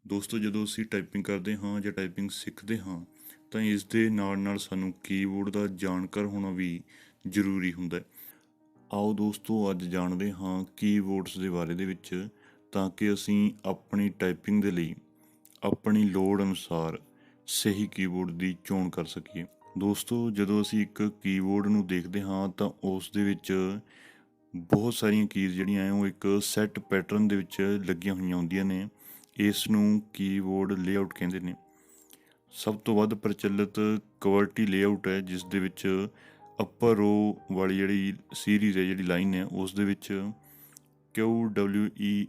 ਦੋਸਤੋ ਜਦੋਂ ਅਸੀਂ ਟਾਈਪਿੰਗ ਕਰਦੇ ਹਾਂ ਜਾਂ ਟਾਈਪਿੰਗ ਸਿੱਖਦੇ ਹਾਂ ਤਾਂ ਇਸ ਦੇ ਨਾਲ ਨਾਲ ਸਾਨੂੰ ਕੀਬੋਰਡ ਦਾ ਜਾਣਕਾਰ ਹੋਣਾ ਵੀ ਜ਼ਰੂਰੀ ਹੁੰਦਾ ਹੈ। ਆਓ ਦੋਸਤੋ ਅੱਜ ਜਾਣਦੇ ਹਾਂ ਕੀਬੋਰਡਸ ਦੇ ਬਾਰੇ ਦੇ ਵਿੱਚ, ਤਾਂ ਕਿ ਅਸੀਂ ਆਪਣੀ ਟਾਈਪਿੰਗ ਦੇ ਲਈ ਆਪਣੀ ਲੋੜ ਅਨੁਸਾਰ ਸਹੀ ਕੀਬੋਰਡ ਦੀ ਚੋਣ ਕਰ ਸਕੀਏ। ਦੋਸਤੋ ਜਦੋਂ ਅਸੀਂ ਇੱਕ ਕੀਬੋਰਡ ਨੂੰ ਦੇਖਦੇ ਹਾਂ ਤਾਂ ਉਸ ਦੇ ਵਿੱਚ ਬਹੁਤ ਸਾਰੀਆਂ ਕੀਜ਼ ਜਿਹੜੀਆਂ ਉਹ ਇੱਕ ਸੈੱਟ ਪੈਟਰਨ ਦੇ ਵਿੱਚ ਲੱਗੀਆਂ ਹੋਈਆਂ ਹੁੰਦੀਆਂ ਨੇ। ਇਸ ਨੂੰ ਕੀਬੋਰਡ ਲੇਆਊਟ ਕਹਿੰਦੇ ਨੇ। ਸਭ ਤੋਂ ਵੱਧ ਪ੍ਰਚਲਿਤ ਕਵਰਟੀ ਲੇਆਊਟ ਹੈ, ਜਿਸ ਦੇ ਵਿੱਚ ਅੱਪਰ ਰੋ ਵਾਲੀ ਜਿਹੜੀ ਸੀਰੀਜ਼ ਹੈ, ਜਿਹੜੀ ਲਾਈਨ ਹੈ, ਉਸ ਦੇ ਵਿੱਚ QWERTY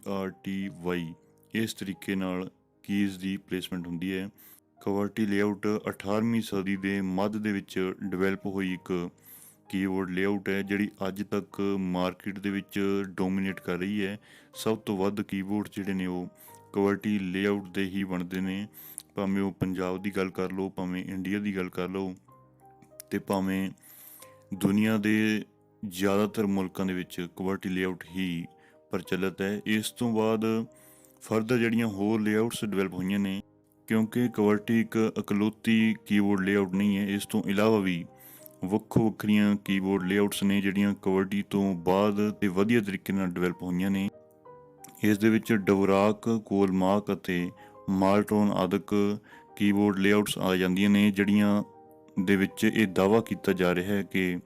ਇਸ ਤਰੀਕੇ ਨਾਲ ਕੀਜ਼ ਦੀ ਪਲੇਸਮੈਂਟ ਹੁੰਦੀ ਹੈ। ਕਵਰਟੀ ਲੇਆਊਟ 18ਵੀਂ ਸਦੀ ਦੇ ਮੱਧ ਦੇ ਵਿੱਚ ਡਿਵੈਲਪ ਹੋਈ ਇੱਕ ਕੀਬੋਰਡ ਲੇਆਊਟ ਹੈ, ਜਿਹੜੀ ਅੱਜ ਤੱਕ ਮਾਰਕੀਟ ਦੇ ਵਿੱਚ ਡੋਮੀਨੇਟ ਕਰ ਰਹੀ ਹੈ। ਸਭ ਤੋਂ ਵੱਧ ਕੀਬੋਰਡ ਜਿਹੜੇ ਨੇ ਉਹ ਕਵਰਟੀ ਲੇਆਊਟ ਦੇ ਹੀ ਬਣਦੇ ਨੇ, ਭਾਵੇਂ ਉਹ ਪੰਜਾਬ ਦੀ ਗੱਲ ਕਰ ਲਓ, ਭਾਵੇਂ ਇੰਡੀਆ ਦੀ ਗੱਲ ਕਰ ਲਓ, ਅਤੇ ਭਾਵੇਂ ਦੁਨੀਆ ਦੇ ਜ਼ਿਆਦਾਤਰ ਮੁਲਕਾਂ ਦੇ ਵਿੱਚ ਕਵਰਟੀ ਲੇਆਊਟ ਹੀ ਪ੍ਰਚਲਿਤ ਹੈ। ਇਸ ਤੋਂ ਬਾਅਦ ਫਰਦਰ ਜਿਹੜੀਆਂ ਹੋਰ ਲੇਆਊਟਸ ਡਿਵੈਲਪ ਹੋਈਆਂ ਨੇ, ਕਿਉਂਕਿ ਕਵਰਟੀ ਇੱਕ ਇਕਲੌਤੀ ਕੀਬੋਰਡ ਲੇਆਊਟ ਨਹੀਂ ਹੈ। ਇਸ ਤੋਂ ਇਲਾਵਾ ਵੀ ਵੱਖੋ ਵੱਖਰੀਆਂ ਕੀਬੋਰਡ ਲੇਆਊਟਸ ਨੇ ਜਿਹੜੀਆਂ ਕਵਰਟੀ ਤੋਂ ਬਾਅਦ ਤੇ ਵਧੀਆ ਤਰੀਕੇ ਨਾਲ ਡਿਵੈਲਪ ਹੋਈਆਂ ਨੇ। ਇਸ ਦੇ ਵਿੱਚ ਡਵਰਾਕ, ਕੋਲਮਾਕ ਅਤੇ ਮਾਲਟੋਨ ਆਦਿਕ ਕੀਬੋਰਡ ਲੇਆਊਟਸ ਆ ਜਾਂਦੀਆਂ ਨੇ, ਜਿਹੜੀਆਂ ਦੇ ਵਿੱਚ ਇਹ ਦਾਅਵਾ ਕੀਤਾ ਜਾ ਰਿਹਾ ਹੈ ਕਿ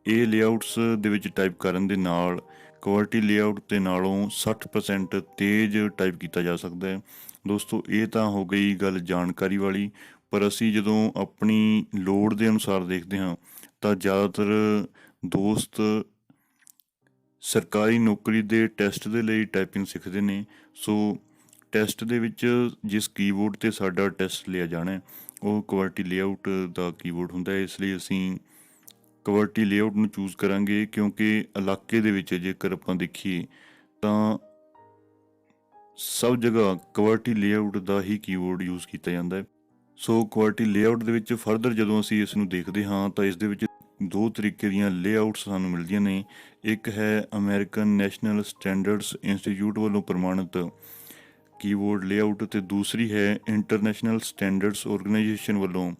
ਇਹ ਲੇਆਊਟਸ ਦੇ ਵਿੱਚ ਟਾਈਪ ਕਰਨ ਦੇ ਨਾਲ ਕਵਰਟੀ ਲੇਆਊਟ ਦੇ ਨਾਲੋਂ 60% ਤੇਜ਼ ਟਾਈਪ ਕੀਤਾ ਜਾ ਸਕਦਾ ਹੈ। ਦੋਸਤੋ ਇਹ ਤਾਂ ਹੋ ਗਈ ਗੱਲ ਜਾਣਕਾਰੀ ਵਾਲੀ, ਪਰ ਅਸੀਂ ਜਦੋਂ ਆਪਣੀ ਲੋੜ ਦੇ ਅਨੁਸਾਰ ਦੇਖਦੇ ਹਾਂ ਤਾਂ ਜ਼ਿਆਦਾਤਰ ਦੋਸਤ ਸਰਕਾਰੀ ਨੌਕਰੀ ਦੇ ਟੈਸਟ ਦੇ ਲਈ ਟਾਈਪਿੰਗ ਸਿੱਖਦੇ ਨੇ। ਸੋ ਟੈਸਟ ਦੇ ਵਿੱਚ ਜਿਸ ਕੀਬੋਰਡ 'ਤੇ ਸਾਡਾ ਟੈਸਟ ਲਿਆ ਜਾਣਾ ਉਹ ਕਵਰਟੀ ਲੇਆਊਟ ਦਾ ਕੀਬੋਰਡ ਹੁੰਦਾ ਹੈ। ਇਸ ਲਈ ਅਸੀਂ ਕਵਰਟੀ ਲੇਆਊਟ ਨੂੰ ਚੂਜ਼ ਕਰਾਂਗੇ, ਕਿਉਂਕਿ ਇਲਾਕੇ ਦੇ ਵਿੱਚ ਜੇਕਰ ਆਪਾਂ ਦੇਖੀਏ ਤਾਂ ਸਭ ਜਗ੍ਹਾ ਕਵਰਟੀ ਲੇਆਊਟ ਦਾ ਹੀ ਕੀਬੋਰਡ ਯੂਜ਼ ਕੀਤਾ ਜਾਂਦਾ ਹੈ। ਸੋ ਕਵਰਟੀ ਲੇਆਊਟ ਦੇ ਵਿੱਚ ਫਰਦਰ ਜਦੋਂ ਅਸੀਂ ਇਸ ਨੂੰ ਦੇਖਦੇ ਹਾਂ ਤਾਂ ਇਸ ਦੇ ਵਿੱਚ ਦੋ ਤਰੀਕੇ ਦੀਆਂ ਲੇਆਊਟਸ ਸਾਨੂੰ ਮਿਲਦੀਆਂ ਨੇ। ਇੱਕ ਹੈ ਅਮਰੀਕਨ ਨੈਸ਼ਨਲ ਸਟੈਂਡਰਡਸ ਇੰਸਟੀਚਿਊਟ ਵੱਲੋਂ ਪ੍ਰਮਾਣਿਤ ਕੀਬੋਰਡ ਲੇਆਊਟ, ਅਤੇ ਦੂਸਰੀ ਹੈ ਇੰਟਰਨੈਸ਼ਨਲ ਸਟੈਂਡਰਡਸ ਆਰਗੇਨਾਈਜੇਸ਼ਨ ਵੱਲੋਂ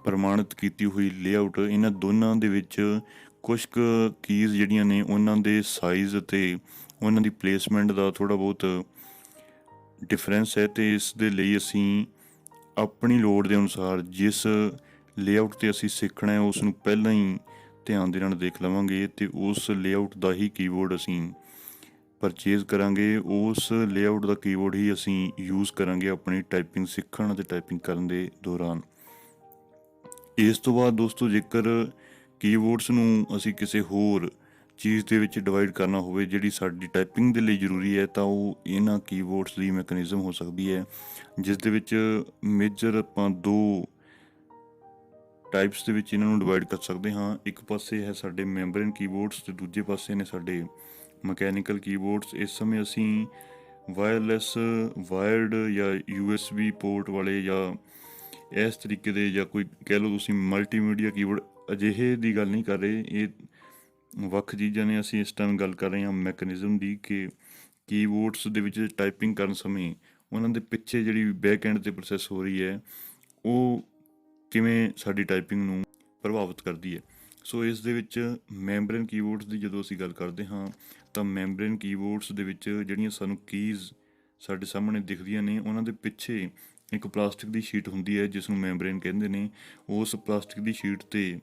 ਪ੍ਰਮਾਣਿਤ ਕੀਤੀ ਹੋਈ ਲੇਆਊਟ। ਇਹਨਾਂ ਦੋਨਾਂ ਦੇ ਵਿੱਚ ਕੁਝ ਕੁ ਕੀਜ਼ ਜਿਹੜੀਆਂ ਨੇ ਉਹਨਾਂ ਦੇ ਸਾਈਜ਼ ਅਤੇ ਉਹਨਾਂ ਦੀ ਪਲੇਸਮੈਂਟ ਦਾ ਥੋੜ੍ਹਾ ਬਹੁਤ ਡਿਫਰੈਂਸ ਹੈ, ਅਤੇ ਇਸ ਦੇ ਲਈ ਅਸੀਂ ਆਪਣੀ ਲੋੜ ਦੇ ਅਨੁਸਾਰ ਜਿਸ ਲੇਆਊਟ 'ਤੇ ਅਸੀਂ ਸਿੱਖਣਾ ਹੈ ਉਸ ਨੂੰ ਪਹਿਲਾਂ ਹੀ ਧਿਆਨ ਦੇ ਨਾਲ ਦੇਖ ਲਵਾਂਗੇ ਅਤੇ ਉਸ ਲੇਆਊਟ ਦਾ ਹੀ ਕੀਬੋਰਡ ਅਸੀਂ ਪਰਚੇਜ਼ ਕਰਾਂਗੇ। ਉਸ ਲੇਆਊਟ ਦਾ ਕੀਬੋਰਡ ਹੀ ਅਸੀਂ ਯੂਜ਼ ਕਰਾਂਗੇ ਆਪਣੀ ਟਾਈਪਿੰਗ ਸਿੱਖਣ ਅਤੇ ਟਾਈਪਿੰਗ ਕਰਨ ਦੇ ਦੌਰਾਨ। ਇਸ ਤੋਂ ਬਾਅਦ ਦੋਸਤੋ ਜੇਕਰ ਕੀਬੋਰਡਸ ਨੂੰ ਅਸੀਂ ਕਿਸੇ ਹੋਰ ਚੀਜ਼ ਦੇ ਵਿੱਚ ਡਿਵਾਈਡ ਕਰਨਾ ਹੋਵੇ ਜਿਹੜੀ ਸਾਡੀ ਟਾਈਪਿੰਗ ਦੇ ਲਈ ਜ਼ਰੂਰੀ ਹੈ, ਤਾਂ ਉਹ ਇਹਨਾਂ ਕੀਬੋਰਡਸ ਦੀ ਮੈਕੈਨਿਜ਼ਮ ਹੋ ਸਕਦੀ ਹੈ, ਜਿਸ ਦੇ ਵਿੱਚ ਮੇਜਰ ਆਪਾਂ ਦੋ ਟਾਈਪਸ ਦੇ ਵਿੱਚ ਇਹਨਾਂ ਨੂੰ ਡਿਵਾਈਡ ਕਰ ਸਕਦੇ ਹਾਂ। ਇੱਕ ਪਾਸੇ ਹੈ ਸਾਡੇ ਮੈਂਬਰੇਨ ਕੀਬੋਰਡਸ ਅਤੇ ਦੂਜੇ ਪਾਸੇ ਨੇ ਸਾਡੇ ਮਕੈਨੀਕਲ ਕੀਬੋਰਡਸ। ਇਸ ਸਮੇਂ ਅਸੀਂ ਵਾਇਰਲੈਸ, ਵਾਇਰਡ ਜਾਂ USB ਪੋਰਟ ਵਾਲੇ ਜਾਂ ਇਸ ਤਰੀਕੇ ਦੇ, ਜਾਂ ਕੋਈ ਕਹਿ ਲਓ ਤੁਸੀਂ ਮਲਟੀਮੀਡੀਆ ਕੀਬੋਰਡ, ਅਜਿਹੇ ਦੀ ਗੱਲ ਨਹੀਂ ਕਰ ਰਹੇ। ਇਹ ਵੱਖ ਚੀਜ਼ਾਂ ਨੇ। ਅਸੀਂ ਇਸ ਟਾਈਮ ਗੱਲ ਕਰ ਰਹੇ ਹਾਂ ਮੈਕੈਨਿਜ਼ਮ ਦੀ, ਕਿ ਕੀਬੋਰਡਸ ਦੇ ਵਿੱਚ ਟਾਈਪਿੰਗ ਕਰਨ ਸਮੇਂ ਉਹਨਾਂ ਦੇ ਪਿੱਛੇ ਜਿਹੜੀ ਬੈਕ ਐਂਡ 'ਤੇ ਪ੍ਰੋਸੈਸ ਹੋ ਰਹੀ ਹੈ ਉਹ ਕਿਵੇਂ ਸਾਡੀ ਟਾਈਪਿੰਗ ਨੂੰ ਪ੍ਰਭਾਵਿਤ ਕਰਦੀ ਹੈ। ਸੋ ਇਸ ਦੇ ਵਿੱਚ ਮੈਂਬਰੇਨ ਕੀਬੋਰਡਸ ਦੀ ਜਦੋਂ ਅਸੀਂ ਗੱਲ ਕਰਦੇ ਹਾਂ ਤਾਂ ਮੈਂਬਰੇਨ ਕੀਬੋਰਡਸ ਦੇ ਵਿੱਚ ਜਿਹੜੀਆਂ ਸਾਨੂੰ ਕੀਜ਼ ਸਾਡੇ ਸਾਹਮਣੇ ਦਿਖਦੀਆਂ ਨੇ, ਉਹਨਾਂ ਦੇ ਪਿੱਛੇ ਇੱਕ ਪਲਾਸਟਿਕ ਦੀ ਸ਼ੀਟ ਹੁੰਦੀ ਹੈ ਜਿਸ ਨੂੰ ਮੈਂਬਰੇਨ ਕਹਿੰਦੇ ਨੇ। ਉਸ ਪਲਾਸਟਿਕ ਦੀ ਸ਼ੀਟ 'ਤੇ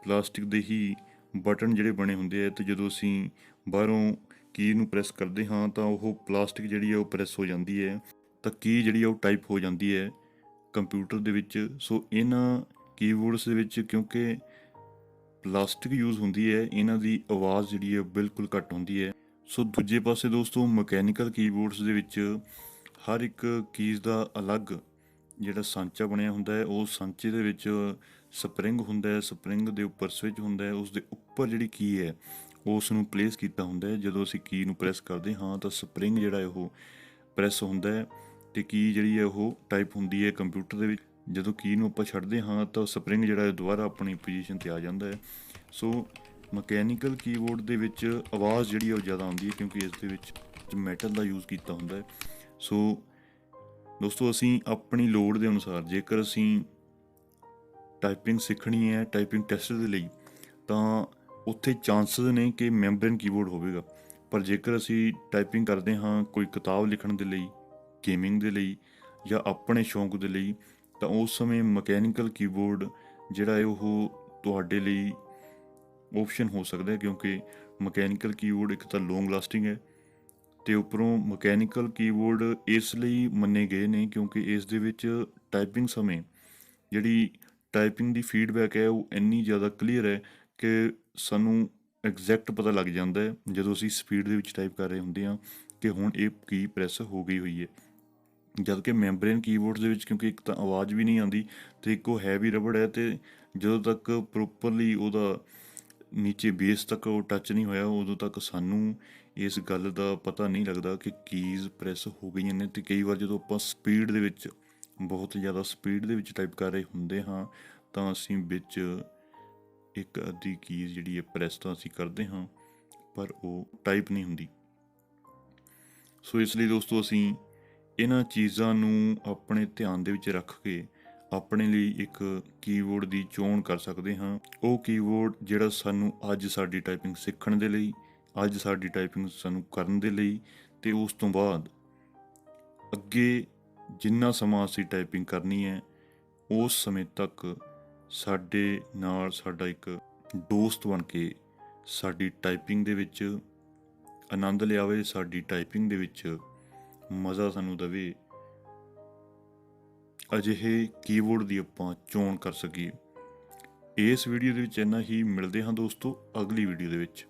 ਪਲਾਸਟਿਕ ਦੇ ਹੀ ਬਟਨ ਜਿਹੜੇ ਬਣੇ ਹੁੰਦੇ ਆ, ਅਤੇ ਜਦੋਂ ਅਸੀਂ ਬਾਹਰੋਂ ਕੀ ਨੂੰ ਪ੍ਰੈਸ ਕਰਦੇ ਹਾਂ ਤਾਂ ਉਹ ਪਲਾਸਟਿਕ ਜਿਹੜੀ ਹੈ ਉਹ ਪ੍ਰੈਸ ਹੋ ਜਾਂਦੀ ਹੈ, ਤਾਂ ਕੀ ਜਿਹੜੀ ਆ ਉਹ ਟਾਈਪ ਹੋ ਜਾਂਦੀ ਹੈ ਕੰਪਿਊਟਰ ਦੇ ਵਿੱਚ। ਸੋ ਇਹਨਾਂ ਕੀਬੋਰਡਸ ਦੇ ਵਿੱਚ ਕਿਉਂਕਿ ਪਲਾਸਟਿਕ ਯੂਜ਼ ਹੁੰਦੀ ਹੈ, ਇਹਨਾਂ ਦੀ ਆਵਾਜ਼ ਜਿਹੜੀ ਹੈ ਬਿਲਕੁਲ ਘੱਟ ਹੁੰਦੀ ਹੈ। ਸੋ ਦੂਜੇ ਪਾਸੇ ਦੋਸਤੋ ਮਕੈਨੀਕਲ ਕੀਬੋਰਡਸ ਦੇ ਵਿੱਚ ਹਰ ਇੱਕ ਕੀਜ਼ ਦਾ ਅਲੱਗ ਜਿਹੜਾ ਸਾਂਚਾ ਬਣਿਆ ਹੁੰਦਾ ਹੈ, ਉਹ ਸਾਂਚੇ ਦੇ ਵਿੱਚ ਸਪਰਿੰਗ ਹੁੰਦਾ ਹੈ, ਸਪਰਿੰਗ ਦੇ ਉੱਪਰ ਸਵਿਚ ਹੁੰਦਾ ਹੈ, ਉਸ ਦੇ ਉੱਪਰ ਜਿਹੜੀ ਕੀ ਹੈ ਉਸ ਨੂੰ ਪਲੇਸ ਕੀਤਾ ਹੁੰਦਾ ਹੈ। ਜਦੋਂ ਅਸੀਂ ਕੀ ਨੂੰ ਪ੍ਰੈਸ ਕਰਦੇ ਹਾਂ ਤਾਂ ਸਪਰਿੰਗ ਜਿਹੜਾ ਉਹ ਪ੍ਰੈਸ ਹੁੰਦਾ ਹੈ ਅਤੇ ਕੀ ਜਿਹੜੀ ਹੈ ਉਹ ਟਾਈਪ ਹੁੰਦੀ ਹੈ ਕੰਪਿਊਟਰ ਦੇ ਵਿੱਚ। ਜਦੋਂ ਕੀ ਨੂੰ ਆਪਾਂ ਛੱਡਦੇ ਹਾਂ ਤਾਂ ਸਪਰਿੰਗ ਜਿਹੜਾ ਹੈ ਦੁਬਾਰਾ ਆਪਣੀ ਪੋਜੀਸ਼ਨ 'ਤੇ ਆ ਜਾਂਦਾ ਹੈ। ਸੋ ਮਕੈਨੀਕਲ ਕੀਬੋਰਡ ਦੇ ਵਿੱਚ ਆਵਾਜ਼ ਜਿਹੜੀ ਹੈ ਉਹ ਜ਼ਿਆਦਾ ਆਉਂਦੀ ਹੈ, ਕਿਉਂਕਿ ਇਸ ਦੇ ਵਿੱਚ ਮੈਟਲ ਦਾ ਯੂਜ਼ ਕੀਤਾ ਹੁੰਦਾ ਹੈ। ਸੋ ਦੋਸਤੋ ਅਸੀਂ ਆਪਣੀ ਲੋੜ ਦੇ ਅਨੁਸਾਰ ਜੇਕਰ ਅਸੀਂ ਟਾਈਪਿੰਗ ਸਿੱਖਣੀ ਹੈ ਟਾਈਪਿੰਗ ਟੈਸਟ ਦੇ ਲਈ ਤਾਂ ਉੱਥੇ ਚਾਂਸਸ ਨੇ ਕਿ ਮੈਂਬਰਨ ਕੀਬੋਰਡ ਹੋਵੇਗਾ। ਪਰ ਜੇਕਰ ਅਸੀਂ ਟਾਈਪਿੰਗ ਕਰਦੇ ਹਾਂ ਕੋਈ ਕਿਤਾਬ ਲਿਖਣ ਦੇ ਲਈ, ਗੇਮਿੰਗ ਦੇ ਲਈ ਜਾਂ ਆਪਣੇ ਸ਼ੌਂਕ ਦੇ ਲਈ, ਤਾਂ ਉਸ ਸਮੇਂ ਮਕੈਨੀਕਲ ਕੀਬੋਰਡ ਜਿਹੜਾ ਹੈ ਉਹ ਤੁਹਾਡੇ ਲਈ ਆਪਸ਼ਨ ਹੋ ਸਕਦਾ ਹੈ, ਕਿਉਂਕਿ ਮਕੈਨੀਕਲ ਕੀਬੋਰਡ ਇੱਕ ਤਾਂ ਲੌਂਗ ਲਾਸਟਿੰਗ ਹੈ ਤੇ ਉੱਪਰੋਂ ਮਕੈਨੀਕਲ ਕੀਬੋਰਡ ਇਸ ਲਈ ਮੰਨੇ ਗਏ ਨੇ ਕਿਉਂਕਿ ਇਸ ਦੇ ਵਿੱਚ ਟਾਈਪਿੰਗ ਸਮੇਂ ਜਿਹੜੀ ਟਾਈਪਿੰਗ ਦੀ ਫੀਡਬੈਕ ਹੈ ਉਹ ਇੰਨੀ ਜ਼ਿਆਦਾ ਕਲੀਅਰ ਹੈ ਕਿ ਸਾਨੂੰ ਐਗਜ਼ੈਕਟ ਪਤਾ ਲੱਗ ਜਾਂਦਾ ਹੈ ਜਦੋਂ ਅਸੀਂ ਸਪੀਡ ਦੇ ਵਿੱਚ ਟਾਈਪ ਕਰ ਰਹੇ ਹੁੰਦੇ ਹਾਂ ਕਿ ਹੁਣ ਇਹ ਕੀ ਪ੍ਰੈਸ ਹੋ ਗਈ ਹੋਈ ਹੈ। ਜਦ ਕਿ ਮੈਂਬਰੇਨ ਕੀਬੋਰਡ ਦੇ ਵਿੱਚ ਕਿਉਂਕਿ ਇੱਕ ਤਾਂ ਆਵਾਜ਼ ਵੀ ਨਹੀਂ ਆਉਂਦੀ ਤੇ ਇੱਕ ਉਹ ਹੈਵੀ ਰਬੜ ਹੈ, ਤੇ ਜਦੋਂ ਤੱਕ ਪ੍ਰੋਪਰਲੀ ਉਹਦਾ ਨੀਚੇ ਬੇਸ ਤੱਕ ਉਹ ਟੱਚ ਨਹੀਂ ਹੋਇਆ ਉਦੋਂ ਤੱਕ ਸਾਨੂੰ ਇਸ ਗੱਲ ਦਾ ਪਤਾ ਨਹੀਂ ਲੱਗਦਾ ਕਿ ਕੀਜ਼ ਪ੍ਰੈਸ ਹੋ ਗਈਆਂ ਨੇ। ਤੇ ਕਈ ਵਾਰ ਜਦੋਂ ਆਪਾਂ ਸਪੀਡ ਦੇ ਵਿੱਚ ਬਹੁਤ ਜ਼ਿਆਦਾ ਸਪੀਡ ਦੇ ਵਿੱਚ ਟਾਈਪ ਕਰ ਰਹੇ ਹੁੰਦੇ ਹਾਂ ਤਾਂ ਅਸੀਂ ਵਿੱਚ ਇੱਕ ਅੱਧੀ ਕੀਜ਼ ਜਿਹੜੀ ਹੈ ਪ੍ਰੈਸ ਤਾਂ ਅਸੀਂ ਕਰਦੇ ਹਾਂ ਪਰ ਉਹ ਟਾਈਪ ਨਹੀਂ ਹੁੰਦੀ। ਸੋ ਇਸ ਲਈ ਦੋਸਤੋ ਅਸੀਂ ਇਹਨਾਂ ਚੀਜ਼ਾਂ ਨੂੰ ਆਪਣੇ ਧਿਆਨ ਦੇ ਵਿੱਚ ਰੱਖ ਕੇ ਆਪਣੇ ਲਈ ਇੱਕ ਕੀਬੋਰਡ ਦੀ ਚੋਣ ਕਰ ਸਕਦੇ ਹਾਂ। ਉਹ ਕੀਬੋਰਡ ਜਿਹੜਾ ਸਾਨੂੰ ਅੱਜ ਸਾਡੀ ਟਾਈਪਿੰਗ ਸਿੱਖਣ ਦੇ ਲਈ, ਅੱਜ ਸਾਡੀ ਟਾਈਪਿੰਗ ਸਾਨੂੰ ਕਰਨ ਦੇ ਲਈ, ਤੇ ਉਸ ਤੋਂ ਬਾਅਦ ਅੱਗੇ ਜਿੰਨਾ ਸਮਾਂ ਅਸੀਂ ਟਾਈਪਿੰਗ ਕਰਨੀ ਹੈ ਉਸ ਸਮੇਂ ਤੱਕ ਸਾਡੇ ਨਾਲ ਸਾਡਾ ਇੱਕ ਦੋਸਤ ਬਣ ਕੇ ਸਾਡੀ ਟਾਈਪਿੰਗ ਦੇ ਵਿੱਚ ਆਨੰਦ ਲਿਆਵੇ, ਸਾਡੀ ਟਾਈਪਿੰਗ ਦੇ ਵਿੱਚ ਮਜ਼ਾ ਸਾਨੂੰ ਦੇਵੇ, ਅਜਿਹੇ ਕੀਬੋਰਡ ਦੀ ਆਪਾਂ ਚੋਣ ਕਰ ਸਕੀਏ। ਇਸ ਵੀਡੀਓ ਦੇ ਵਿੱਚ ਇੰਨਾ ਹੀ। ਮਿਲਦੇ ਹਾਂ ਦੋਸਤੋ ਅਗਲੀ ਵੀਡੀਓ ਦੇ ਵਿੱਚ।